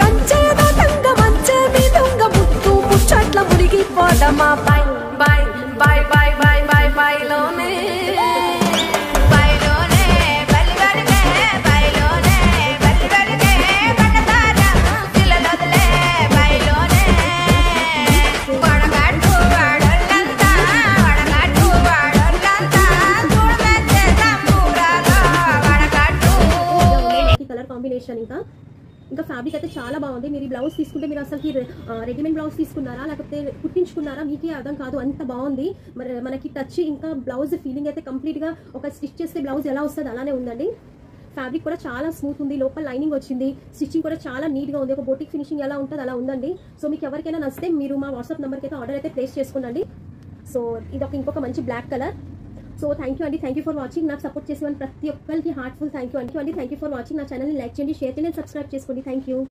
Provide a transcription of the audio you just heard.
కంచేదో తంగ మంచే మీ దొంగ ముత్తు ముచ్చట్ల మురిగిపోదమా bye bye bye bye bye bye బైలోనే కాంబినేషన్ ఇంకా ఫ్యాబ్రిక్ అయితే చాలా బాగుంది. మీరు ఈ బ్లౌజ్ తీసుకుంటే మీరు అసలు రెడీమేడ్ బ్లౌజ్ తీసుకున్నారా లేకపోతే కుట్టించుకున్నారా మీకే అర్థం కాదు, అంత బాగుంది. మరి మనకి టచ్ ఇంకా బ్లౌజ్ ఫీలింగ్ అయితే కంప్లీట్ గా ఒక స్టిచ్ చేస్తే బ్లౌజ్ ఎలా వస్తుంది అలానే ఉందండి. ఫ్యాబ్రిక్ కూడా చాలా స్మూత్ ఉంది, లోపల లైనింగ్ వచ్చింది, స్టిచ్చింగ్ కూడా చాలా నీట్ గా ఉంది. ఒక బోటిక్ ఫినిషింగ్ ఎలా ఉంటుంది అలా ఉందండి. సో మీకు ఎవరికైనా నచ్చితే మీరు మా వాట్సాప్ నెంబర్కి అయితే ఆర్డర్ అయితే ప్లేస్ చేసుకోండి. సో ఇది ఇంకొక మంచి black colour. So thank you అండి, థ్యాంక్ యూ ఫర్ వాచింగ్. నాకు సపోర్ట్ చేసిన ప్రతి ఒక్కరికి హార్ట్ఫుల్ థ్యాంక్ యూ అండి. Thank you for watching. నా ఛానల్ని లైక్ చేయండి, షేర్ చేయండి, సబ్స్క్రైబ్ చేసుకోండి. Thank you.